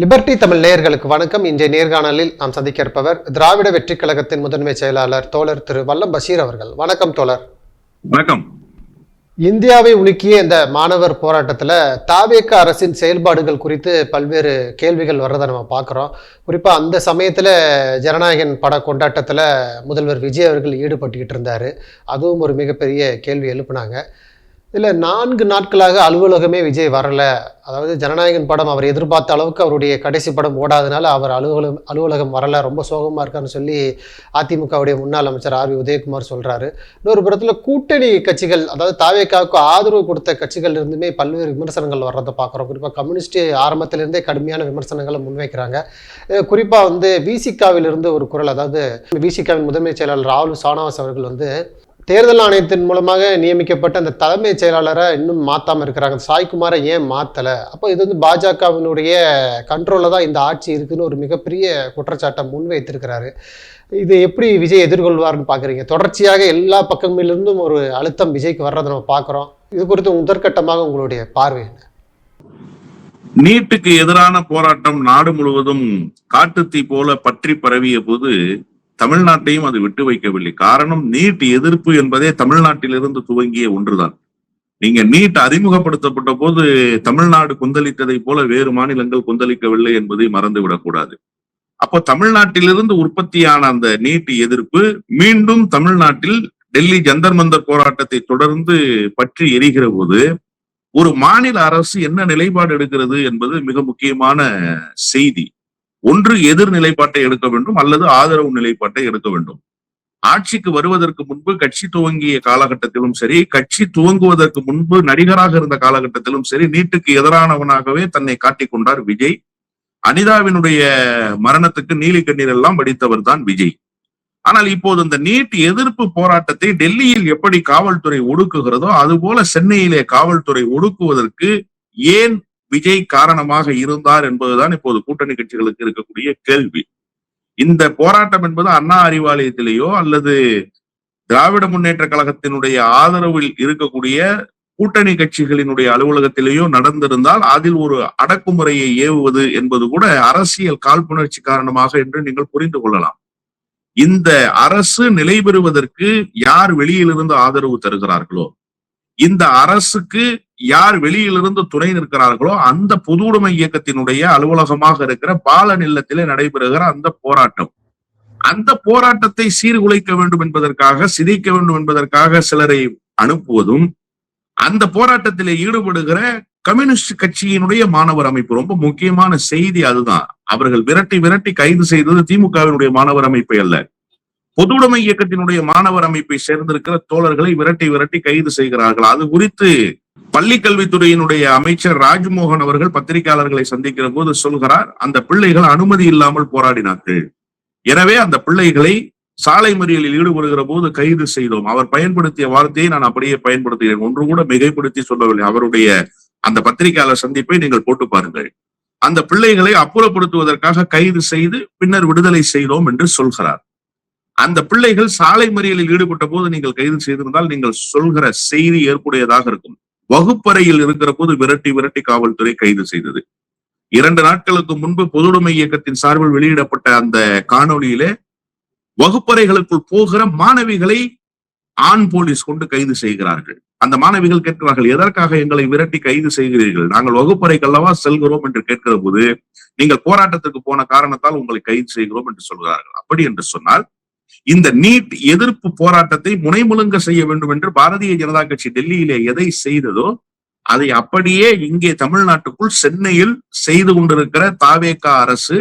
Liberty Tamil நேயர்களுக்கு வணக்கம். இன்றைய நேர்காணலில் நாம் சந்திக்க இருப்பவர் திராவிட வெற்றி கழகத்தின் முதன்மை செயலாளர் தோழர் திரு வல்லம் பஷீர் அவர்கள். வணக்கம் தோழர். வணக்கம். இந்தியாவை உலுக்கிய இந்த மாணவர் போராட்டத்தில் தாவேக அரசின் செயல்பாடுகள் குறித்து பல்வேறு கேள்விகள் வர்றதை நம்ம பார்க்குறோம். குறிப்பாக அந்த சமயத்தில் ஜனநாயகன் பட கொண்டாட்டத்தில் முதல்வர் விஜய் அவர்கள் ஈடுபட்டுக்கிட்டு இருந்தார். அதுவும் ஒரு மிகப்பெரிய கேள்வி எழுப்புனாங்க. இதில் 4 நாட்களாக அலுவலகமே விஜய் வரலை. அதாவது ஜனநாயகன் படம் அவர் எதிர்பார்த்த அளவுக்கு அவருடைய கடைசி படம் ஓடாதனால அவர் அலுவலகம் வரலை, ரொம்ப சோகமாக இருக்கான்னு சொல்லி அதிமுகவுடைய முன்னாள் அமைச்சர் ஆர் வி உதயகுமார் சொல்கிறாரு. இன்னொரு புறத்தில் கூட்டணி கட்சிகள், அதாவது தாவேகாவுக்கு ஆதரவு கொடுத்த கட்சிகள் இருந்துமே பல்வேறு விமர்சனங்கள் வர்றதை பார்க்குறோம். குறிப்பாக கம்யூனிஸ்ட் ஆரம்பத்திலிருந்தே கடுமையான விமர்சனங்களை முன்வைக்கிறாங்க. குறிப்பாக விசிகாவிலிருந்து ஒரு குரல், அதாவது விசிகாவின் முதன்மை செயலாளர் ராகுல் சானவாஸ் அவர்கள் தேர்தல் ஆணையத்தின் மூலமாக நியமிக்கப்பட்ட அந்த தலைமை செயலாளரை இன்னும் மாற்றாமல் இருக்கிறாங்க. சாய்குமாரை ஏன் மாற்றலை? அப்போ இது பாஜகவினுடைய கண்ட்ரோலில் தான் இந்த ஆட்சி இருக்குதுன்னு ஒரு மிகப்பெரிய குற்றச்சாட்டை முன்வைத்திருக்கிறாரு. இது எப்படி விஜய் எதிர்கொள்வார்னு பார்க்குறீங்க? தொடர்ச்சியாக எல்லா பக்கங்களிலிருந்தும் ஒரு அழுத்தம் விஜய்க்கு வர்றதை நம்ம பார்க்குறோம். இது குறித்து முதற்கட்டமாக உங்களுடைய பார்வை என்ன? நீட்டுக்கு எதிரான போராட்டம் நாடு முழுவதும் காட்டுத்தீ போல பற்றி பரவிய போது தமிழ்நாட்டையும் அது விட்டு வைக்கவில்லை. காரணம், நீட் எதிர்ப்பு என்பதே தமிழ்நாட்டிலிருந்து துவங்கிய ஒன்றுதான். நீங்க நீட் அறிமுகப்படுத்தப்பட்ட போது தமிழ்நாடு கொந்தளித்ததை போல வேறு மாநிலங்கள் கொந்தளிக்கவில்லை என்பதை மறந்துவிடக்கூடாது. அப்போ தமிழ்நாட்டிலிருந்து உற்பத்தியான அந்த நீட் எதிர்ப்பு மீண்டும் தமிழ்நாட்டில் டெல்லி ஜந்தர் மந்தர் போராட்டத்தை தொடர்ந்து பற்றி எரிகிற போது ஒரு மாநில அரசு என்ன நிலைப்பாடு எடுக்கிறது என்பது மிக முக்கியமான செய்தி. ஒன்று எதிர் நிலைப்பாட்டை எடுக்க வேண்டும், அல்லது ஆதரவு நிலைப்பாட்டை எடுக்க வேண்டும். ஆட்சிக்கு வருவதற்கு முன்பு கட்சி துவங்கிய காலகட்டத்திலும் சரி, கட்சி துவங்குவதற்கு முன்பு நடிகராக இருந்த காலகட்டத்திலும் சரி, நீட்டுக்கு எதிரானவனாகவே தன்னை காட்டிக்கொண்டார் விஜய். அனிதாவினுடைய மரணத்துக்கு நீலி கண்ணீர் எல்லாம் வடித்தவர் தான் விஜய். ஆனால் இப்போது இந்த நீட் எதிர்ப்பு போராட்டத்தை டெல்லியில் எப்படி காவல்துறை ஒடுக்குகிறதோ அதுபோல சென்னையிலே காவல்துறை ஒடுக்குவதற்கு ஏன் விஜய் காரணமாக இருந்தார் என்பதுதான் இப்போது கூட்டணி கட்சிகளுக்கு இருக்கக்கூடிய கேள்வி. இந்த போராட்டம் என்பது அண்ணா அறிவாலயத்திலேயோ அல்லது திராவிட முன்னேற்ற கழகத்தினுடைய ஆதரவில் இருக்கக்கூடிய கூட்டணி கட்சிகளினுடைய அலுவலகத்திலேயோ நடந்திருந்தால் அதில் ஒரு அடக்குமுறையை ஏவுவது என்பது கூட அரசியல் காழ்ப்புணர்ச்சி காரணமாக என்று நீங்கள் புரிந்து கொள்ளலாம். இந்த அரசு நிலை பெறுவதற்கு யார் வெளியிலிருந்து ஆதரவு தருகிறார்களோ, இந்த அரசுக்கு யார் வெளியிலிருந்து துணை நிற்கிறார்களோ, அந்த பொது உடைமை இயக்கத்தினுடைய அலுவலகமாக இருக்கிற பாலன் இல்லத்திலே நடைபெறுகிற அந்த போராட்டம், அந்த போராட்டத்தை சீர்குலைக்க வேண்டும் என்பதற்காக, சிதைக்க வேண்டும் என்பதற்காக சிலரை அனுப்புவதும், அந்த போராட்டத்திலே ஈடுபடுகிற கம்யூனிஸ்ட் கட்சியினுடைய மாணவர் அமைப்பு, ரொம்ப முக்கியமான செய்தி அதுதான். அவர்கள் விரட்டி விரட்டி கைது செய்தது திமுகவினுடைய மாணவர் அமைப்பை அல்ல, பொது உடைமை இயக்கத்தினுடைய மாணவர் அமைப்பை சேர்ந்திருக்கிற தோழர்களை விரட்டி விரட்டி கைது செய்கிறார்கள். அது குறித்து பள்ளி கல்வித்துறையினுடைய அமைச்சர் ராஜ்மோகன் அவர்கள் பத்திரிகையாளர்களை சந்திக்கிற போது சொல்கிறார், அந்த பிள்ளைகள் அனுமதி இல்லாமல் போராடினார்கள், எனவே அந்த பிள்ளைகளை சாலை மறியலில் ஈடுபடுகிற போது கைது செய்தோம். அவர் பயன்படுத்திய வார்த்தையை நான் அப்படியே பயன்படுத்துகிறேன், ஒன்று கூட மிகைப்படுத்தி சொல்லவில்லை. அவருடைய அந்த பத்திரிகையாளர் சந்திப்பை நீங்கள் போட்டு பாருங்கள். அந்த பிள்ளைகளை அப்புறப்படுத்துவதற்காக கைது செய்து பின்னர் விடுதலை செய்தோம் என்று சொல்கிறார். அந்த பிள்ளைகள் சாலை மறியலில் ஈடுபட்ட போது நீங்கள் கைது செய்திருந்தால் நீங்கள் சொல்கிற செய்தி ஏற்புடையதாக இருக்கும். வகுப்பறையில் இருக்கிற போது விரட்டி விரட்டி காவல்துறை கைது செய்தது. 2 நாட்களுக்கு முன்பு பொதுவுடைமை இயக்கத்தின் சார்பில் வெளியிடப்பட்ட அந்த காணொலியிலே வகுப்பறைகளுக்குள் போகிற மாணவிகளை ஆண் போலீஸ் கொண்டு கைது செய்கிறார்கள். அந்த மாணவிகள் கேட்கிறார்கள், எதற்காக எங்களை விரட்டி கைது செய்கிறீர்கள்? நாங்கள் வகுப்பறைக்கு அல்லவா செல்கிறோம் என்று கேட்கிற போது, நீங்கள் போராட்டத்திற்கு போன காரணத்தால் உங்களை கைது செய்கிறோம் என்று சொல்கிறார்கள். அப்படி என்று சொன்னால் இந்த நீட் எதிர்ப்பு போராட்டத்தை முனைமுழுங்க செய்ய வேண்டும் என்று பாரதிய ஜனதா கட்சி டெல்லியிலே எதை செய்ததோ அதை அப்படியே இங்கே தமிழ்நாட்டுக்குள் சென்னையில் செய்து கொண்டிருக்கிற தாவேகா அரசு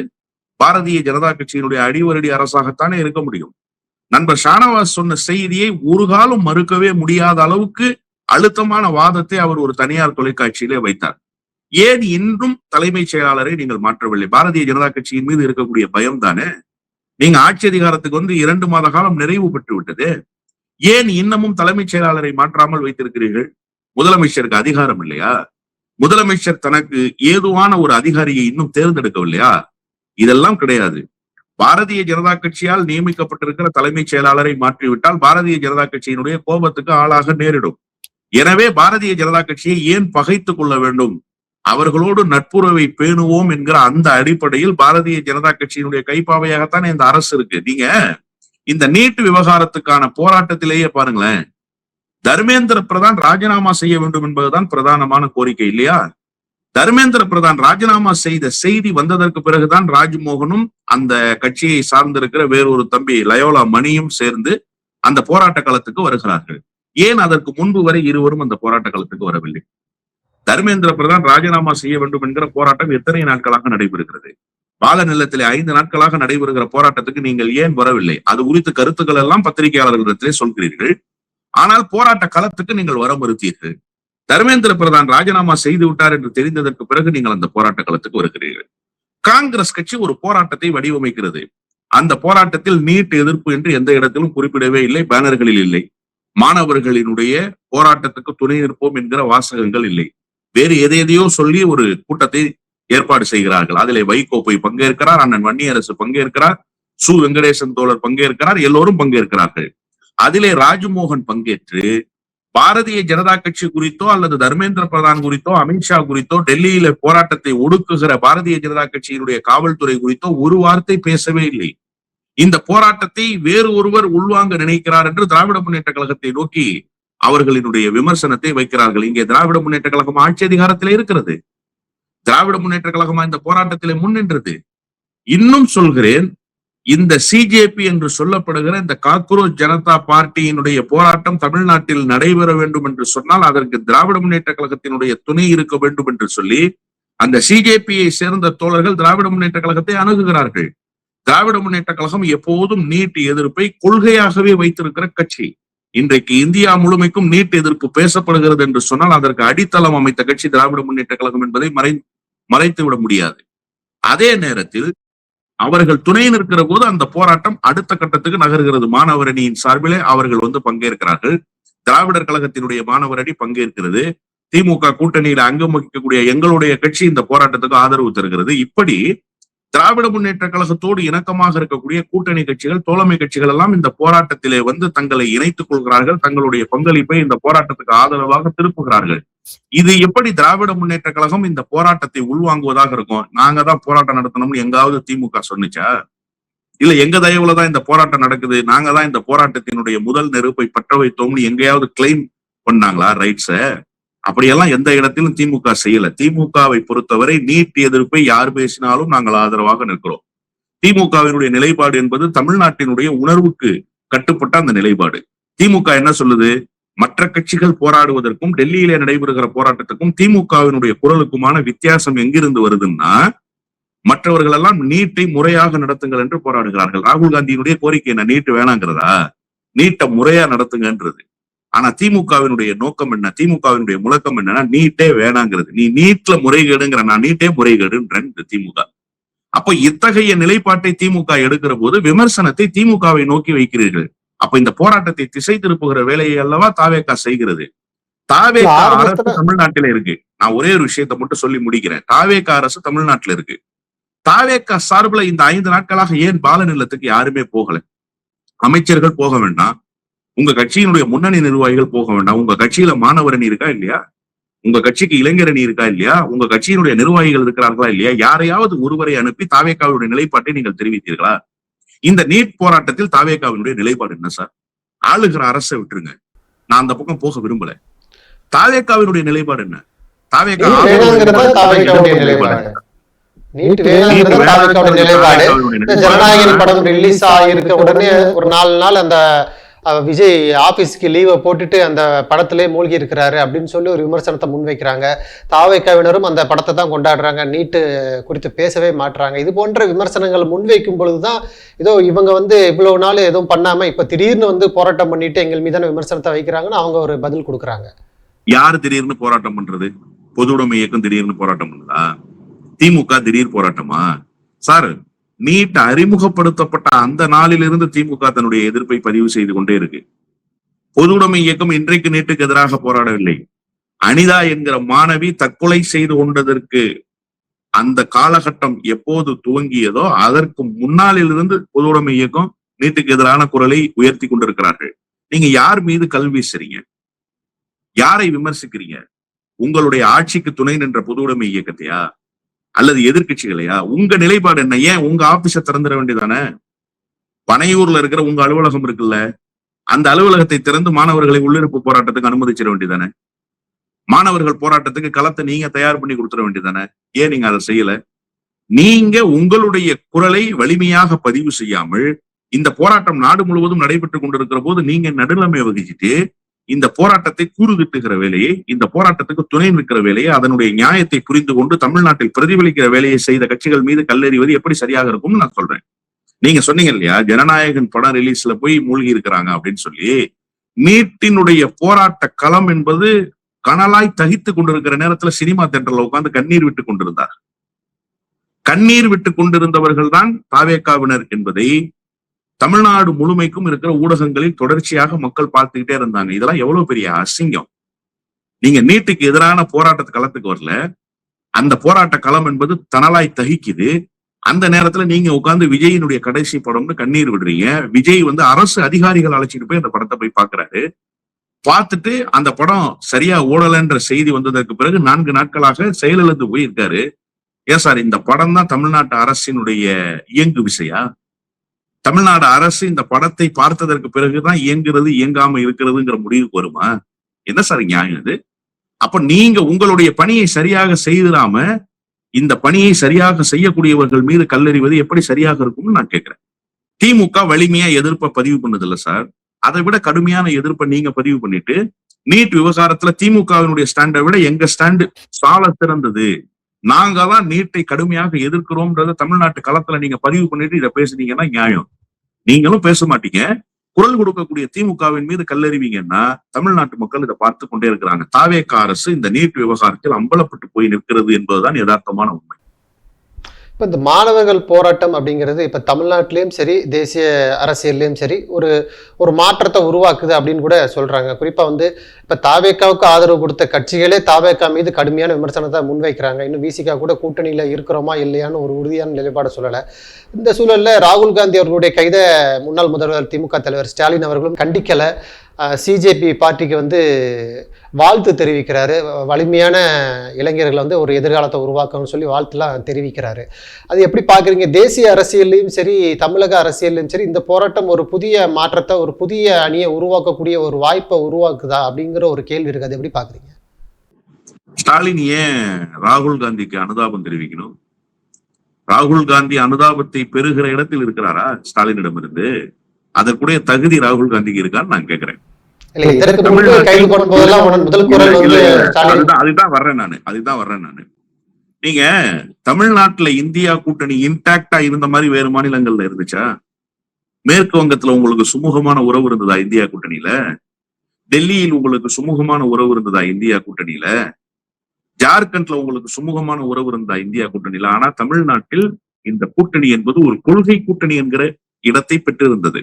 பாரதிய ஜனதா கட்சியினுடைய அடிவரடி அரசாகத்தானே இருக்க முடியும். நண்பர் ஷானவாஸ் சொன்ன செய்தியை ஒரு காலம் மறுக்கவே முடியாத அளவுக்கு அழுத்தமான வாதத்தை அவர் ஒரு தனியார் தொலைக்காட்சியிலே வைத்தார். ஏன் இன்றும் தலைமைச் செயலாளரை நீங்கள் மாற்றவில்லை? பாரதிய ஜனதா கட்சியின் மீது இருக்கக்கூடிய பயம் தானே. நீங்க ஆட்சி அதிகாரத்துக்கு 2 மாத காலம் நிறைவு பெற்று விட்டது, ஏன் இன்னமும் தலைமைச் செயலாளரை மாற்றாமல் வைத்திருக்கிறீர்கள்? முதலமைச்சருக்கு அதிகாரம் இல்லையா? முதலமைச்சர் தனக்கு ஏதுவான ஒரு அதிகாரியை இன்னும் தேர்ந்தெடுக்கவில்லையா? இதெல்லாம் கிடையாது. பாரதிய ஜனதா கட்சியால் நியமிக்கப்பட்டிருக்கிற தலைமைச் செயலாளரை மாற்றிவிட்டால் பாரதிய ஜனதா கட்சியினுடைய கோபத்துக்கு ஆளாக நேரிடும். எனவே பாரதிய ஜனதா கட்சியை ஏன் பகைத்துக் கொள்ள வேண்டும்? அவர்களோடு நட்புறவை பேணுவோம் என்கிற அந்த அடிப்படையில் பாரதிய ஜனதா கட்சியினுடைய கைப்பாவையாகத்தானே இந்த அரசு இருக்கு. நீங்க இந்த நீட் விவகாரத்துக்கான போராட்டத்திலேயே பாருங்களேன், தர்மேந்திர பிரதான் ராஜினாமா செய்ய வேண்டும் என்பதுதான் பிரதானமான கோரிக்கை இல்லையா? தர்மேந்திர பிரதான் ராஜினாமா செய்த செய்தி வந்ததற்கு பிறகுதான் ராஜ்மோகனும் அந்த கட்சியை சார்ந்திருக்கிற வேறொரு தம்பி லயோலா மணியும் சேர்ந்து அந்த போராட்ட களத்துக்கு வருகிறார்கள். ஏன் அதற்கு முன்பு வரை இருவரும் அந்த போராட்ட களத்துக்கு வரவில்லை? தர்மேந்திர பிரதான் ராஜினாமா செய்ய வேண்டும் என்கிற போராட்டம் எத்தனை நாட்களாக நடைபெறுகிறது? பால நிலத்திலே 5 நாட்களாக நடைபெறுகிற போராட்டத்துக்கு நீங்கள் ஏன் வரவில்லை? அது குறித்த கருத்துக்கள் எல்லாம் பத்திரிகையாளர்களிடத்திலே சொல்கிறீர்கள். ஆனால் போராட்ட களத்துக்கு நீங்கள் வர மறுத்தீர்கள். தர்மேந்திர பிரதான் ராஜினாமா செய்து விட்டார் என்று தெரிந்ததற்கு பிறகு நீங்கள் அந்த போராட்ட களத்துக்கு வருகிறீர்கள். காங்கிரஸ் கட்சி ஒரு போராட்டத்தை வடிவமைக்கிறது. அந்த போராட்டத்தில் நீட் எதிர்ப்பு என்று எந்த இடத்திலும் குறிப்பிடவே இல்லை, பேனர்களில் இல்லை. மாணவர்களினுடைய போராட்டத்துக்கு துணை நிற்போம் என்கிற வாசகங்கள் இல்லை. வேறு எதையோ சொல்லி ஒரு கூட்டத்தை ஏற்பாடு செய்கிறார்கள். அதிலே வைகோ போய் பங்கேற்கிறார், அண்ணன் வன்னியரசு பங்கேற்கிறார், சு வெங்கடேசன் தோழர் பங்கேற்கிறார், எல்லோரும் பங்கேற்கிறார்கள். அதிலே ராஜ்மோகன் பங்கேற்று பாரதிய ஜனதா கட்சி குறித்தோ அல்லது தர்மேந்திர பிரதான் குறித்தோ அமித்ஷா குறித்தோ டெல்லியில போராட்டத்தை ஒடுக்குகிற பாரதிய ஜனதா கட்சியினுடைய காவல்துறை குறித்தோ ஒரு வார்த்தை பேசவே இல்லை. இந்த போராட்டத்தை வேறு ஒருவர் உள்வாங்க நினைக்கிறார் என்று திராவிட முன்னேற்ற கழகத்தை நோக்கி அவர்களினுடைய விமர்சனத்தை வைக்கிறார்கள். இங்கே திராவிட முன்னேற்ற கழகம் ஆட்சி அதிகாரத்திலே இருக்கிறது. திராவிட முன்னேற்ற கழகமா இந்த போராட்டத்திலே முன்னின்றது. இன்னும் சொல்கிறேன், இந்த சிஜேபி என்று சொல்லப்படுகிற இந்த காக்ரோச் ஜனதா பார்ட்டியினுடைய போராட்டம் தமிழ்நாட்டில் நடைபெற வேண்டும் என்று சொன்னால் அதற்கு திராவிட முன்னேற்ற கழகத்தினுடைய துணை இருக்க வேண்டும் என்று சொல்லி அந்த சிஜேபியை சேர்ந்த தோழர்கள் திராவிட முன்னேற்ற கழகத்தை அணுகுகிறார்கள். திராவிட முன்னேற்ற கழகம் எப்போதும் நீட் எதிர்ப்பை கொள்கையாகவே வைத்திருக்கிற கட்சி. இன்றைக்கு இந்தியா முழுமைக்கும் நீட் எதிர்ப்பு பேசப்படுகிறது என்று சொன்னால் அதற்கு அடித்தளம் அமைத்த கட்சி திராவிட முன்னேற்ற கழகம் என்பதை மறைத்து விட முடியாது. அதே நேரத்தில் அவர்கள் துணை நிற்கிற போது அந்த போராட்டம் அடுத்த கட்டத்துக்கு நகர்கிறது. மாணவர் அணியின் சார்பிலே அவர்கள் பங்கேற்கிறார்கள். திராவிடர் கழகத்தினுடைய மாணவர் அணி பங்கேற்கிறது. திமுக கூட்டணியில அங்கம் வகிக்கக்கூடிய எங்களுடைய கட்சி இந்த போராட்டத்துக்கு ஆதரவு தருகிறது. இப்படி திராவிட முன்னேற்ற கழகத்தோடு இணக்கமாக இருக்கக்கூடிய கூட்டணி கட்சிகள், தோழமை கட்சிகள் எல்லாம் இந்த போராட்டத்திலே தங்களை இணைத்துக் கொள்கிறார்கள். தங்களுடைய பங்களிப்பை இந்த போராட்டத்துக்கு ஆதரவாக திருப்புகிறார்கள். இது எப்படி திராவிட முன்னேற்ற கழகம் இந்த போராட்டத்தை உள்வாங்குவதாக இருக்கும்? நாங்க தான் போராட்டம் நடத்தணும்னு எங்காவது திமுக சொன்னிச்சா? இல்ல எங்க தயவுலதான் இந்த போராட்டம் நடக்குது, நாங்க தான் இந்த போராட்டத்தினுடைய முதல் நெருப்பை பற்ற வைத்தோம்னு எங்கேயாவது கிளைம் பண்ணாங்களா ரைட்ஸ? அப்படியெல்லாம் எந்த இடத்திலும் திமுக செய்யல. திமுகவை பொறுத்தவரை நீட் எதிர்ப்பை யார் பேசினாலும் நாங்கள் ஆதரவாக நிற்கிறோம். திமுகவினுடைய நிலைப்பாடு என்பது தமிழ்நாட்டினுடைய உணர்வுக்கு கட்டுப்பட்ட அந்த நிலைப்பாடு. திமுக என்ன சொல்லுது? மற்ற கட்சிகள் போராடுவதற்கும் டெல்லியிலே நடைபெறுகிற போராட்டத்துக்கும் திமுகவினுடைய குரலுக்குமான வித்தியாசம் எங்கிருந்து வருதுன்னா, மற்றவர்கள் எல்லாம் நீட்டை முறையாக நடத்துங்கள் என்று போராடுகிறார்கள். ராகுல் காந்தியினுடைய கோரிக்கை என்ன? நீட் வேணாங்கிறதா? நீட்டை முறையா நடத்துங்கன்றது. ஆனா திமுகவினுடைய நோக்கம் என்ன? திமுகவினுடைய முழக்கம் என்னன்னா நீட்டே வேணாங்கிறது. நீ நீட்ல முறைகேடுங்கிற, நான் நீட்டே முறைகேடுன்றேன் திமுக. அப்ப இத்தகைய நிலைப்பாட்டை திமுக எடுக்கிற போது விமர்சனத்தை திமுகவை நோக்கி வைக்கிறீர்கள். அப்ப இந்த போராட்டத்தை திசை திருப்புகிற வேலையை அல்லவா தாவேகா செய்கிறது. தாவேகா அரசு தமிழ்நாட்டில இருக்கு. நான் ஒரே ஒரு விஷயத்தை மட்டும் சொல்லி முடிக்கிறேன். தாவேகா அரசு தமிழ்நாட்டில இருக்கு. தாவேகா சார்பில் இந்த 5 நாட்களாக ஏன் பால நிலத்துக்கு யாருமே போகல? அமைச்சர்கள் போக வேண்டாம், உங்க கட்சியினுடைய முன்னணி நிர்வாகிகள் போக வேண்டாம், உங்க கட்சியில மாணவர் அணி இருக்கா இல்லையா? உங்க கட்சிக்கு இளைஞர் அணி இருக்கா இல்லையா? உங்க கட்சியினுடைய நிர்வாகிகள் இருக்கிறார்களா இல்லையா? யாரையாவது ஒருவரை அனுப்பி தாவேகாவுடைய நிலைப்பாட்டை நீங்கள் தெரிவித்தீர்களா? இந்த நீட் போராட்டத்தில் தாவேகாவினுடைய நிலைப்பாடு என்ன சார்? ஆளுகிற அரசை விட்டுருங்க, நான் அந்த பக்கம் போக விரும்பல. தாவேகாவினுடைய நிலைப்பாடு என்ன? தாவேகா ஜனநாயகன் படம் ரிலீஸ் ஆகியிருக்க உடனே ஒரு 4 நாள் அந்த விஜய் ஆபீஸ்க்கு லீவை போட்டுட்டு அந்த படத்திலே மூழ்கி இருக்கிறாரு அப்படின்னு சொல்லி ஒரு விமர்சனத்தை முன்வைக்கிறாங்க. தாவேகாவினரும் அந்த படத்தை தான் கொண்டாடுறாங்க, நீட்டு குறித்து பேசவே மாட்டுறாங்க. இது போன்ற விமர்சனங்கள் முன்வைக்கும் பொழுதுதான் ஏதோ இவங்க இவ்வளவு நாள் எதுவும் பண்ணாம இப்ப திடீர்னு போராட்டம் பண்ணிட்டு எங்கள் மீதான விமர்சனத்தை வைக்கிறாங்கன்னு அவங்க ஒரு பதில் கொடுக்குறாங்க. யாரு திடீர்னு போராட்டம் பண்றது? பொது உடைமை இயக்கம் திடீர்னு போராட்டம் பண்ணுதா? திமுக திடீர் போராட்டமா? சார், நீட் அறிமுகப்படுத்தப்பட்ட அந்த நாளிலிருந்து திமுக தன்னுடைய எதிர்ப்பை பதிவு செய்து கொண்டே இருக்கு. பொது உடைமை இயக்கம் இன்றைக்கு நீட்டுக்கு எதிராக போராடவில்லை. அனிதா என்கிற மாணவி தற்கொலை செய்து கொண்டதற்கு அந்த காலகட்டம் எப்போது துவங்கியதோ அதற்கு முன்னாளிலிருந்து பொது உடைமை இயக்கம் நீட்டுக்கு எதிரான குரலை உயர்த்தி கொண்டிருக்கிறார்கள். நீங்க யார் மீது கல் வீசுறீங்க? யாரை விமர்சிக்கிறீங்க? உங்களுடைய ஆட்சிக்கு துணை நின்ற பொது உடைமை இயக்கத்தையா அல்லது எதிர்கட்சிகளையா? உங்க நிலைப்பாடு என்ன? ஏன் உங்க ஆபீஸ திறந்துட வேண்டியதானே? பனையூர்ல இருக்கிற உங்க அலுவலகம் இருக்குல்ல, அந்த அலுவலகத்தை திறந்து மாணவர்களை உள்ளிருப்பு போராட்டத்துக்கு அனுமதிச்சிட வேண்டியதானே? மாணவர்கள் போராட்டத்துக்கு களத்தை நீங்க தயார் பண்ணி கொடுத்துட வேண்டியதானே? ஏன் நீங்க அதை செய்யல? நீங்க உங்களுடைய குரலை வலிமையாக பதிவு செய்யாமல் இந்த போராட்டம் நாடு முழுவதும் நடைபெற்றுக் கொண்டிருக்கிற போது நீங்க நடுநிலைமை வகிச்சுட்டு இந்த போராட்டத்தை கூறுகிட்டுகிற வேலையை, இந்த போராட்டத்துக்கு துணை நிற்கிற வேலையை, அதனுடைய நியாயத்தை புரிந்து கொண்டு தமிழ்நாட்டில் பிரதிபலிக்கிற வேலையை செய்த கட்சிகள் மீது கல்லெறிவது எப்படி சரியாக இருக்கும்னு நான் சொல்றேன். நீங்க சொன்னீங்க இல்லையா, ஜனநாயகன் படம் ரிலீஸ்ல போய் மூழ்கி இருக்கிறாங்க அப்படின்னு சொல்லி. நீட்டினுடைய போராட்ட களம் என்பது கனலாய் தகித்து கொண்டிருக்கிற நேரத்துல சினிமா தியேட்டர்ல உட்கார்ந்து கண்ணீர் விட்டு கொண்டிருந்தார். கண்ணீர் விட்டு கொண்டிருந்தவர்கள் தான் தாவேகாவினர் என்பதை தமிழ்நாடு முழுமைக்கும் இருக்கிற ஊடகங்களில் தொடர்ச்சியாக மக்கள் பார்த்துக்கிட்டே இருந்தாங்க. இதெல்லாம் எவ்வளவு பெரிய அசிங்கம். நீங்க நீட்டுக்கு எதிரான போராட்ட களத்துக்கு வரல, அந்த போராட்ட களம் என்பது தனலாய் தகிக்குது. அந்த நேரத்துல நீங்க உட்கார்ந்து விஜயினுடைய கடைசி படம்னு கண்ணீர் விடுறீங்க. விஜய் அரசு அதிகாரிகள் அழைச்சிட்டு போய் அந்த படத்தை போய் பாக்குறாரு. பார்த்துட்டு அந்த படம் சரியா ஓடலன்ற செய்தி வந்ததற்கு பிறகு 4 நாட்களாக செயலிழந்து போயிருக்காரு. ஏன் சார், இந்த படம் தான் தமிழ்நாட்டு அரசினுடைய இயங்கு விசையா? தமிழ்நாடு அரசு இந்த படத்தை பார்த்ததற்கு பிறகுதான் இயங்குறது இயங்காம இருக்கிறதுங்கிற முடிவுக்கு வருமா? என்ன சார் நியாயம் இது? அப்ப நீங்க உங்களுடைய பணியை சரியாக செய்திடாம இந்த பணியை சரியாக செய்யக்கூடியவர்கள் மீது கல்லெறிவது எப்படி சரியாக இருக்கும்னு நான் கேட்கிறேன். திமுக வலிமையா எதிர்ப்பை பதிவு பண்ணது இல்ல சார், அதை விட கடுமையான எதிர்ப்பை நீங்க பதிவு பண்ணிட்டு நீட் விவகாரத்துல திமுகவினுடைய ஸ்டாண்டை விட எங்க ஸ்டாண்டு சால சிறந்தது, நாங்க தான் நீட்டை கடுமையாக எதிர்க்கிறோம்ன்றத தமிழ்நாட்டு களத்துல நீங்க பதிவு பண்ணிட்டு இதை பேசுனீங்கன்னா நியாயம். நீங்களும் பேச மாட்டீங்க. குரல் கொடுக்கக்கூடிய திமுகவின் மீது கல்லறிவீங்கன்னா தமிழ்நாட்டு மக்கள் இதை பார்த்து கொண்டே இருக்கிறாங்க. தாவேகா அரசு இந்த நீட் விவகாரத்தில் அம்பலப்பட்டு போய் நிற்கிறது என்பதுதான் யதார்த்தமான உண்மை. இப்போ இந்த மாணவர்கள் போராட்டம் அப்படிங்கிறது இப்போ தமிழ்நாட்டிலையும் சரி, தேசிய அரசியல்லையும் சரி ஒரு மாற்றத்தை உருவாக்குது அப்படின்னு கூட சொல்றாங்க. குறிப்பாக இப்போ தாவேகாவுக்கு ஆதரவு கொடுத்த கட்சிகளே தாவேகா மீது கடுமையான விமர்சனத்தை முன்வைக்கிறாங்க. இன்னும் விசிகா கூட கூட்டணியில் இருக்கிறோமா இல்லையான்னு ஒரு உறுதியான நிலைப்பாடை சொல்லலை. இந்த சூழலில் ராகுல் காந்தி அவர்களுடைய கைதை முன்னாள் முதல்வர் திமுக தலைவர் ஸ்டாலின் அவர்களும் கண்டிக்கலை. சிஜேபி பார்ட்டிக்கு வாழ்த்து தெரிவிக்கிறாரு. வலிமையான இளைஞர்களை ஒரு எதிர்காலத்தை உருவாக்கணும்னு சொல்லி வாழ்த்துலாம் தெரிவிக்கிறாரு. அது எப்படி பார்க்குறீங்க? தேசிய அரசியல்லையும் சரி, தமிழக அரசியல்லையும் சரி, இந்த போராட்டம் ஒரு புதிய மாற்றத்தை, ஒரு புதிய அணியை உருவாக்கக்கூடிய ஒரு வாய்ப்பை உருவாக்குதா அப்படிங்கிற ஒரு கேள்வி இருக்கு. அது எப்படி பார்க்குறீங்க? ஸ்டாலின் ஏன் ராகுல் காந்திக்கு அனுதாபம் தெரிவிக்கணும்? ராகுல் காந்தி அனுதாபத்தை பெறுகிற இடத்தில் இருக்கிறாரா ஸ்டாலினிடமிருந்து? அதற்குடைய தகுதி ராகுல் காந்திக்கு இருக்கான்னு நான் கேட்கிறேன். அதுதான் வர்றேன் நானு. நீங்க தமிழ்நாட்டுல இந்தியா கூட்டணி இன்டாக்டா இருந்த மாதிரி வேறு மாநிலங்கள்ல இருந்துச்சா? மேற்கு வங்கத்துல உங்களுக்கு சுமூகமான உறவு இருந்ததா இந்தியா கூட்டணியில? டெல்லியில் உங்களுக்கு சுமூகமான உறவு இருந்ததா இந்தியா கூட்டணியில? ஜார்க்கண்ட்ல உங்களுக்கு சுமூகமான உறவு இருந்தா இந்தியா கூட்டணியில? ஆனா தமிழ்நாட்டில் இந்த கூட்டணி என்பது ஒரு கொள்கை கூட்டணி என்கிற இடத்தை பெற்றிருந்தது.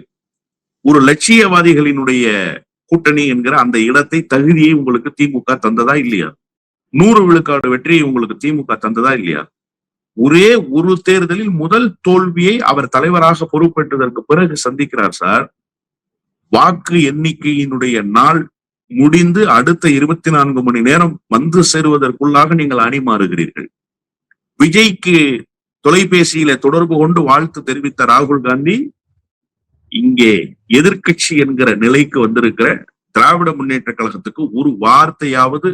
ஒரு லட்சியவாதிகளினுடைய கூட்டணி என்கிற அந்த இடத்தை, தகுதியை உங்களுக்கு திமுக தந்ததா இல்லையா? 100 விழுக்காடு வெற்றியை உங்களுக்கு திமுக தந்ததா இல்லையா? ஒரே ஒரு தேர்தலில் முதல் தோல்வியை அவர் தலைவராக பொறுப்பேற்றதற்கு பிறகு சந்திக்கிறார் சார். வாக்கு எண்ணிக்கையினுடைய நாள் முடிந்து அடுத்த 24 மணி நேரம் சேருவதற்குள்ளாக நீங்கள் அணி மாறுகிறீர்கள். விஜய்க்கு தொலைபேசியில தொடர்பு கொண்டு வாழ்த்து தெரிவித்த ராகுல் காந்தி இங்கே எதிர்கட்சி என்கிற நிலைக்கு வந்திருக்கிற திராவிட முன்னேற்ற கழகத்துக்கு ஒரு வார்த்தையாவது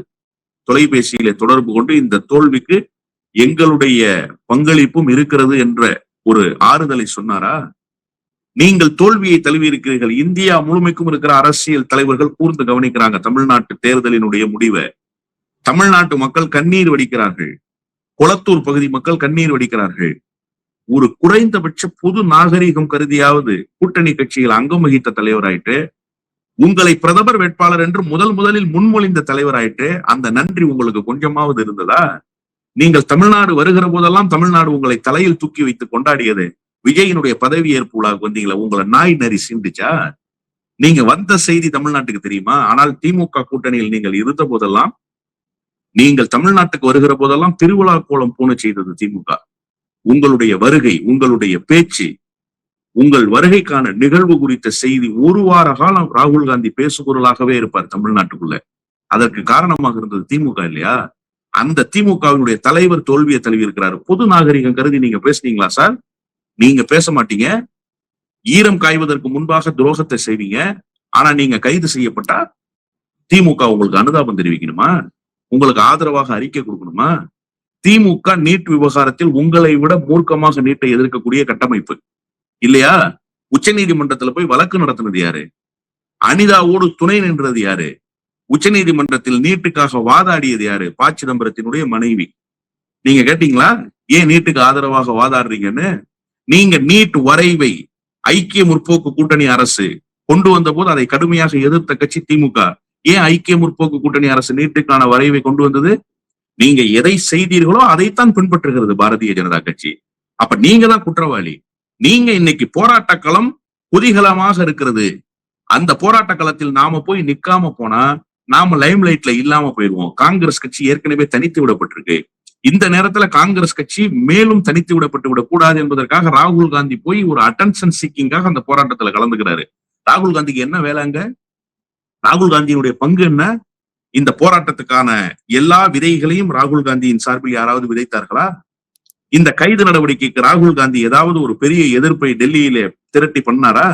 தொலைபேசியில தொடர்பு கொண்டு இந்த தோல்விக்கு எங்களுடைய பங்களிப்பும் இருக்கிறது என்ற ஒரு ஆறுதலை சொன்னாரா? நீங்கள் தோல்வியை தழுவி இருக்கிறீர்கள். இந்தியா முழுமைக்கும் இருக்கிற அரசியல் தலைவர்கள் கூர்ந்து கவனிக்கிறாங்க தமிழ்நாட்டு தேர்தலினுடைய முடிவை. தமிழ்நாட்டு மக்கள் கண்ணீர் வடிக்கிறார்கள். கொளத்தூர் பகுதி மக்கள் கண்ணீர் வடிக்கிறார்கள். ஒரு குறைந்தபட்ச பொது நாகரீகம் கருதியாவது கூட்டணி கட்சியில் அங்கம் வகித்த தலைவராயிட்டு, உங்களை பிரதமர் வேட்பாளர் என்று முதலில் முன்மொழிந்த தலைவராயிட்டு, அந்த நன்றி உங்களுக்கு கொஞ்சமாவது இருந்ததா? நீங்கள் தமிழ்நாடு வருகிற போதெல்லாம் தமிழ்நாடு உங்களை தலையில் தூக்கி வைத்து கொண்டாடியது. விஜயினுடைய பதவி ஏற்பு விழாவுக்கு வந்தீங்களா, உங்களை நாய் நரி சிந்திச்சா? நீங்க வந்த செய்தி தமிழ்நாட்டுக்கு தெரியுமா? ஆனால் திமுக கூட்டணியில் நீங்கள் இருந்த போதெல்லாம், நீங்கள் தமிழ்நாட்டுக்கு வருகிற போதெல்லாம் திருவிழா கோலம் பூண செய்தது திமுக. உங்களுடைய வருகை, உங்களுடைய பேச்சு, உங்கள் வருகைக்கான நிகழ்வு குறித்த செய்தி 1 வார காலம் ராகுல் காந்தி பேசுபொருளாகவே இருப்பார் தமிழ்நாட்டுக்குள்ள. அதற்கு காரணமாக இருந்தது திமுக இல்லையா? அந்த திமுகவினுடைய தலைவர் தோல்வியை தழுவி இருக்கிறாரு. பொது நாகரிகம் கருதி நீங்க பேசுனீங்களா சார்? நீங்க பேச மாட்டீங்க. ஈரம் காய்வதற்கு முன்பாக துரோகத்தை செய்வீங்க. ஆனா நீங்க கைது செய்யப்பட்டா திமுக உங்களுக்கு அனுதாபம் தெரிவிக்கணுமா? உங்களுக்கு ஆதரவாக அறிக்கை கொடுக்கணுமா? திமுக நீட் விவகாரத்தில் உங்களை விட மூர்க்கமாக நீட்டை எதிர்க்கக்கூடிய கட்டமைப்பு இல்லையா? உச்ச நீதிமன்றத்துல போய் வழக்கு நடத்தினது யாரு? அனிதாவோடு துணை நின்றது யாரு? உச்ச நீதிமன்றத்தில் நீட்டுக்காக வாதாடியது யாரு? ப. சிதம்பரத்தினுடைய மனைவி. நீங்க கேட்டீங்களா ஏன் நீட்டுக்கு ஆதரவாக வாதாடுறீங்கன்னு? நீங்க நீட் வரைவை ஐக்கிய முற்போக்கு கூட்டணி அரசு கொண்டு வந்த போது அதை கடுமையாக எதிர்த்த கட்சி திமுக. ஏன் ஐக்கிய முற்போக்கு கூட்டணி அரசு நீட்டுக்கான வரைவை கொண்டு வந்தது? நீங்க எதை செய்தீர்களோ அதைத்தான் பின்பற்றுகிறது பாரதிய ஜனதா கட்சி. அப்ப நீங்க தான் குற்றவாளி. நீங்க இன்னைக்கு போராட்ட களம் குதூகலமாக இருக்கிறது. அந்த போராட்ட களத்தில் நாம போய் நிக்காம போனா நாம லைம் லைட்ல இல்லாம போயிருவோம். காங்கிரஸ் கட்சி ஏற்கனவே தனித்து விடப்பட்டிருக்கு. இந்த நேரத்துல காங்கிரஸ் கட்சி மேலும் தனித்து விடப்பட்டு விடக்கூடாது என்பதற்காக ராகுல் காந்தி போய் ஒரு அட்டென்ஷன் சீக்கிங்காக அந்த போராட்டத்துல கலந்துக்கிறாரு. ராகுல் காந்திக்கு என்ன வேலைங்க? ராகுல் காந்தியினுடைய பங்கு என்ன? இந்த போராட்டத்துக்கான எல்லா விதைகளையும் ராகுல் காந்தியின் சார்பில் யாராவது விதைத்தார்களா? இந்த கைது நடவடிக்கைக்கு ராகுல் காந்தி ஏதாவது ஒரு பெரிய எதிர்ப்பை டெல்லியிலே திரட்டி பண்ணாரா?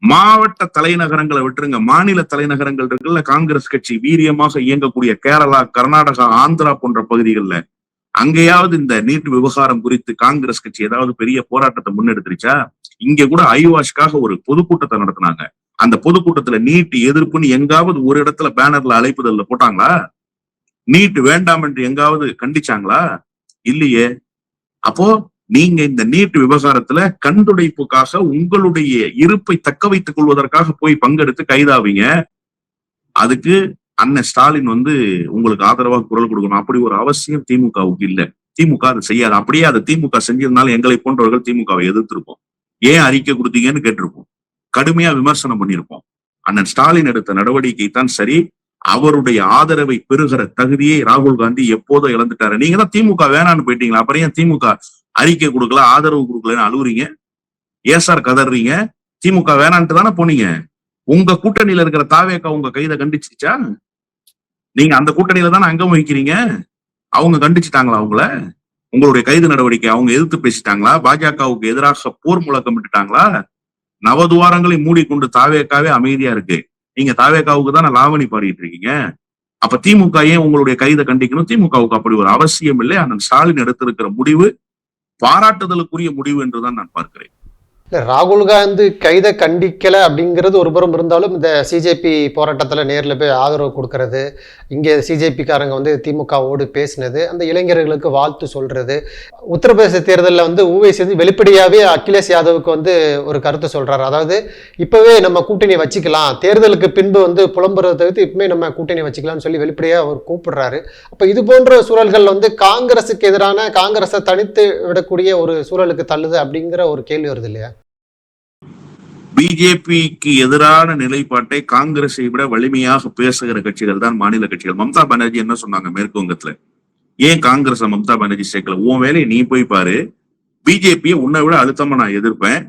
மாவட்ட தலைநகரங்களை விட்டுருங்க, மாநில தலைநகரங்கள் இருக்குல்ல, காங்கிரஸ் கட்சி வீரியமாக இயங்கக்கூடிய கேரளா, கர்நாடகா, ஆந்திரா போன்ற பகுதிகளில் அங்கேயாவது இந்த நீட் விவகாரம் குறித்து காங்கிரஸ் கட்சி ஏதாவது பெரிய போராட்டத்தை முன்னெடுத்துருச்சா? இங்க கூட ஐவாஷ்காக ஒரு பொதுக்கூட்டத்தை நடத்தினாங்க. அந்த பொதுக்கூட்டத்துல நீட் எதிர்ப்புன்னு எங்காவது ஒரு இடத்துல பேனர்ல அழைப்புதல்ல போட்டாங்களா? நீட் வேண்டாம் என்று எங்காவது கண்டிச்சாங்களா? இல்லையே. அப்போ நீங்க இந்த நீட் விவகாரத்துல கண்துடைப்புக்காக உங்களுடைய இருப்பை தக்க வைத்துக் கொள்வதற்காக போய் பங்கெடுத்து கைதாவீங்க. அதுக்கு அண்ணன் ஸ்டாலின் உங்களுக்கு ஆதரவாக குரல் கொடுக்கணும். அப்படி ஒரு அவசியம் திமுகவுக்கு இல்ல. திமுக அதை செய்யாது. அப்படியே அதை திமுக செஞ்சிருந்தாலும் எங்களை போன்றவர்கள் திமுகவை எதிர்த்திருப்போம். ஏன் அறிக்கை கொடுத்தீங்கன்னு கேட்டிருப்போம். கடுமையா விமர்சனம் பண்ணியிருப்போம். அண்ணன் ஸ்டாலின் எடுத்த நடவடிக்கை தான் சரி. அவருடைய ஆதரவை பெறுகிற தகுதியை ராகுல் காந்தி எப்போதோ இழந்துட்டாரு. நீங்க தான் திமுக வேணான்னு போயிட்டீங்களா? அப்புறம் ஏன் திமுக அறிக்கை கொடுக்கல, ஆதரவு கொடுக்கலன்னு அழுவுறீங்க? ஏன் சார் கதறீங்க? திமுக வேணான்ட்டு தானே போனீங்க. உங்க கூட்டணியில இருக்கிற தாவேக்கா உங்க கைதை கண்டிச்சுச்சா? நீங்க அந்த கூட்டணியில தானே அங்கம் வகிக்கிறீங்க. அவங்க கண்டிச்சுட்டாங்களா உங்களை? உங்களுடைய கைது நடவடிக்கை அவங்க எதிர்த்து பேசிட்டாங்களா? பாஜகவுக்கு எதிராக போர் முழக்கம் விட்டுட்டாங்களா? நவதுவாரங்களை மூடிக்கொண்டு தாவேக்காவே அமைதியா இருக்கு. நீங்க தாவேக்காவுக்கு தானே லாவணி பாடிட்டு இருக்கீங்க. அப்ப திமுக ஏன் உங்களுடைய கைதை கண்டிக்கணும்? திமுகவுக்கு அப்படி ஒரு அவசியம் இல்லை. அண்ணன் ஸ்டாலின் எடுத்திருக்கிற முடிவு பாராட்டுதலுக்குரிய முடிவு என்றுதான் நான் பார்க்கிறேன். இல்லை, ராகுல் காந்தி கைதை கண்டிக்கலை அப்படிங்கிறது ஒரு புறம் இருந்தாலும் இந்த சிஜேபி போராட்டத்தில் நேரில் போய் ஆதரவு கொடுக்கறது, இங்கே சிஜேபிக்காரங்க திமுகவோடு பேசினது, அந்த இளைஞர்களுக்கு வாழ்த்து சொல்கிறது, உத்தரப்பிரதேச தேர்தலில் ஊவைசி வெளிப்படையாகவே அகிலேஷ் யாதவுக்கு ஒரு கருத்து சொல்கிறார். அதாவது இப்போவே நம்ம கூட்டணி வச்சுக்கலாம், தேர்தலுக்கு பின்பு புலம்புறதை தவிர்த்து இப்பவுமே நம்ம கூட்டணி வச்சுக்கலாம்னு சொல்லி வெளிப்படையாக அவர் கூப்பிடுறாரு. அப்போ இது போன்ற சூழல்கள் காங்கிரஸுக்கு எதிரான, காங்கிரஸை தனித்து விடக்கூடிய ஒரு சூழலுக்கு தள்ளுது அப்படிங்கிற ஒரு கேள்வி வருது இல்லையா? பிஜேபிக்கு எதிரான நிலைப்பாட்டை காங்கிரஸை விட வலிமையாக பேசுகிற கட்சிகள் தான் மாநில கட்சிகள். மம்தா பானர்ஜி என்ன சொன்னாங்க மேற்கு வங்கத்துல? ஏன் காங்கிரஸ் மம்தா பானர்ஜி சேர்க்கல? உன் வேலையை நீ போய் பாரு. பிஜேபியை உன்னை விட அழுத்தமா நான் எதிர்ப்பேன்,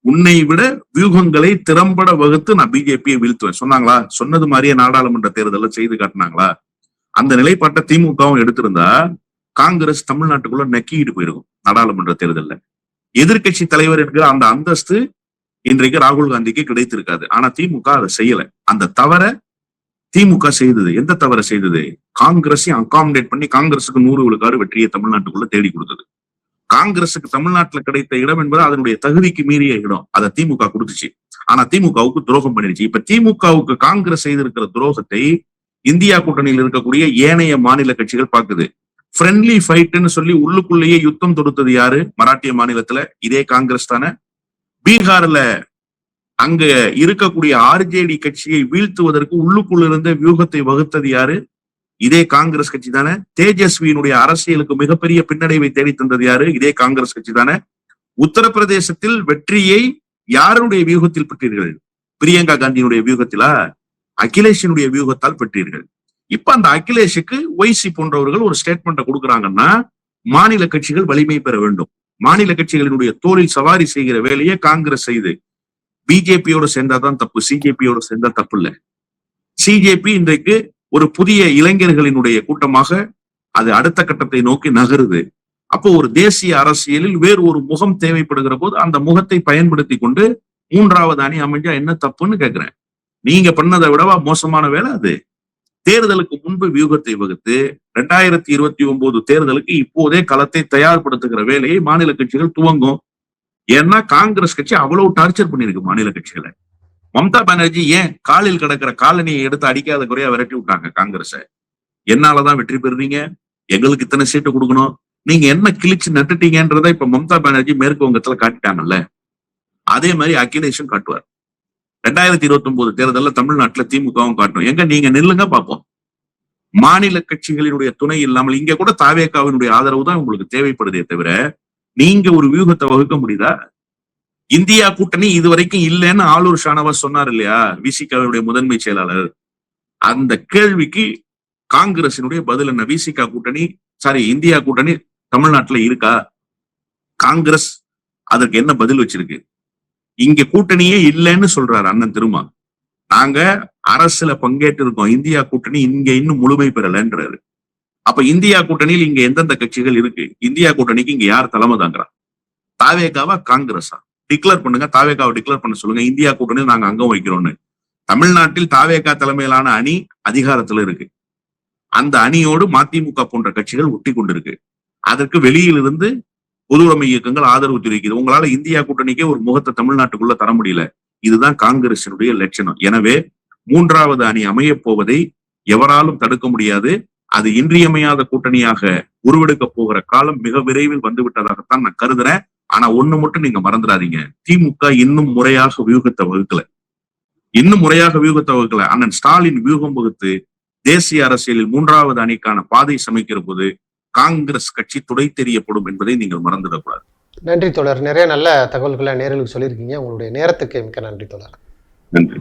உன்னை விட வியூகங்களை திறம்பட வகுத்து நான் பிஜேபியை வீழ்த்துவேன் சொன்னாங்களா? சொன்னது மாதிரியே நாடாளுமன்ற தேர்தலில் செய்து காட்டினாங்களா? அந்த நிலைப்பாட்டை திமுகவும் எடுத்திருந்தா காங்கிரஸ் தமிழ்நாட்டுக்குள்ள நக்கிட்டு போயிருக்கும். நாடாளுமன்ற தேர்தலில் எதிர்கட்சி தலைவர் என்கிற அந்த அந்தஸ்து இன்றைக்கு ராகுல் காந்திக்கு கிடைத்திருக்காது. ஆனா திமுக அதை செய்யல. அந்த தவற திமுக செய்தது. எந்த தவற செய்தது? காங்கிரஸையும் அகாமடேட் பண்ணி காங்கிரஸுக்கு 100 விழுக்காடு வெற்றியை தமிழ்நாட்டுக்குள்ள தேடி கொடுத்தது. காங்கிரஸுக்கு தமிழ்நாட்டுல கிடைத்த இடம் என்பது அதனுடைய தகுதிக்கு மீறிய இடம். அதை திமுக கொடுத்துச்சு. ஆனா திமுகவுக்கு துரோகம் பண்ணிடுச்சு. இப்ப திமுகவுக்கு காங்கிரஸ் செய்திருக்கிற துரோகத்தை இந்தியா கூட்டணியில் இருக்கக்கூடிய ஏனைய மாநில கட்சிகள் பார்க்குது. ஃப்ரெண்ட்லி ஃபைட்னு சொல்லி உள்ளுக்குள்ளேயே யுத்தம் தொடுத்தது யாரு? மராட்டிய மாநிலத்துல இதே காங்கிரஸ் தானே. பீகார்ல அங்க இருக்கக்கூடிய ஆர்ஜேடி கட்சியை வீழ்த்துவதற்கு உள்ளுக்குள்ள இருந்த வியூகத்தை வகுத்தது யாரு? இதே காங்கிரஸ் கட்சி தானே. தேஜஸ்வியினுடைய அரசியலுக்கு மிகப்பெரிய பின்னடைவை தேடி தந்தது யாரு? இதே காங்கிரஸ் கட்சி தானே. உத்தரப்பிரதேசத்தில் வெற்றியை யாருடைய வியூகத்தில் பெற்றீர்கள்? பிரியங்கா காந்தியினுடைய வியூகத்திலா? அகிலேஷினுடைய வியூகத்தால் பெற்றீர்கள். இப்ப அந்த அகிலேஷுக்கு ஒய்சி போன்றவர்கள் ஒரு ஸ்டேட்மெண்ட்டை கொடுக்குறாங்கன்னா மாநில கட்சிகள் வலிமை பெற வேண்டும். மாநில கட்சிகளினுடைய தோளில் சவாரி செய்கிற வேலையை காங்கிரஸ் செய்து பிஜேபியோட சேர்ந்தாதான் தப்பு, சிஜேபியோட சேர்ந்தா தப்பு இல்ல. சிஜேபி இன்றைக்கு ஒரு புதிய இளைஞர்களினுடைய கூட்டமாக அது அடுத்த கட்டத்தை நோக்கி நகருது. அப்போ ஒரு தேசிய அரசியலில் வேறு ஒரு முகம் தேவைப்படுகிற போது அந்த முகத்தை பயன்படுத்தி கொண்டு 3வது அணி அமைஞ்சா என்ன தப்புன்னு கேட்கிறேன். நீங்க பண்ணதை விடவா மோசமான வேலை அது? தேர்தலுக்கு முன்பு வியூகத்தை வகுத்து 2029 தேர்தலுக்கு இப்போதே களத்தை தயார்படுத்துகிற வேலையை மாநில கட்சிகள் துவங்கும். ஏன்னா காங்கிரஸ் கட்சி அவ்வளவு டார்ச்சர் பண்ணிருக்கு மாநில கட்சிகளை. மம்தா பானர்ஜி ஏன் காலில் கிடக்கிற காலனியை எடுத்து அடிக்காத குறையா விரட்டி விட்டாங்க காங்கிரஸ. என்னாலதான் வெற்றி பெறுறீங்க, எங்களுக்கு இத்தனை சீட்டு கொடுக்கணும், நீங்க என்ன கிழிச்சு நட்டுட்டீங்கன்றத இப்ப மம்தா பானர்ஜி மேற்கு வங்கத்துல காட்டிட்டாங்கல்ல. அதே மாதிரி அகிலேஷும் காட்டுவார். 2029 தேர்தலில் தமிழ்நாட்டுல திமுகவும் காட்டும். எங்க நீங்க நில்லுங்க பார்ப்போம். மாநில கட்சிகளினுடைய துணை இல்லாமல் இங்க கூட தாவேகாவினுடைய ஆதரவு தான் உங்களுக்கு தேவைப்படுதே தவிர நீங்க ஒரு வியூகத்தை வகுக்க முடியுதா? இந்தியா கூட்டணி இதுவரைக்கும் இல்லைன்னு ஆளூர் ஷானவாஸ் சொன்னார் இல்லையா, விசிகாவுடைய முதன்மை செயலாளர். அந்த கேள்விக்கு காங்கிரசினுடைய பதில் என்ன? விசிகா கூட்டணி இந்தியா கூட்டணி தமிழ்நாட்டுல இருக்கா? காங்கிரஸ் அதற்கு என்ன பதில் வச்சிருக்கு? இங்க கூட்டணியே இல்லைன்னு சொல்றாரு அண்ணன் திருமா. நாங்க அரசுல பங்கேற்று இருக்கோம், இந்தியா கூட்டணி இங்க இன்னும் முழுமை பெறலன்றாரு. அப்ப இந்தியா கூட்டணியில் இங்க எந்தெந்த கட்சிகள் இருக்கு? இந்தியா கூட்டணிக்கு இங்க யார் தலைமை தாங்கிறா? தாவேகாவா காங்கிரஸா? டிக்ளேர் பண்ணுங்க, தாவேகாவை டிக்ளேர் பண்ண சொல்லுங்க. இந்தியா கூட்டணியில் நாங்க அங்கம் வைக்கிறோம்னு. தமிழ்நாட்டில் தாவேகா தலைமையிலான அணி அதிகாரத்துல இருக்கு. அந்த அணியோடு மதிமுக போன்ற கட்சிகள் ஒட்டி கொண்டிருக்கு. அதற்கு வெளியிலிருந்து பொது உடைமை இயக்கங்கள் ஆதரவு தெரிவிக்குது. உங்களால இந்தியா கூட்டணிக்கே ஒரு முகத்தை தமிழ்நாட்டுக்குள்ள தர முடியல. இதுதான் காங்கிரசினுடைய லட்சணம். எனவே 3வது அணி அமைய போவதை எவராலும் தடுக்க முடியாது. அது இன்றியமையாத கூட்டணியாக உருவெடுக்க போகிற காலம் மிக விரைவில் வந்து விட்டதாகத்தான் நான் கருதுறேன். ஆனா ஒண்ணு மட்டும் நீங்க மறந்துடாதீங்க, திமுக இன்னும் முறையாக வியூகத்தை வகுக்கல. அண்ணன் ஸ்டாலின் வியூகம் வகுத்து தேசிய அரசியலில் 3வது அணிக்கான பாதை சமைக்கிற போது காங்கிரஸ் கட்சி துடை தெரியப்படும் என்பதை நீங்கள் மறந்துடக்கூடாது. நன்றி தோழர். நிறைய நல்ல தகவல்களை நேயர்களுக்கு சொல்லியிருக்கீங்க. உங்களுடைய நேரத்துக்கு மிக்க நன்றி தோழர். நன்றி.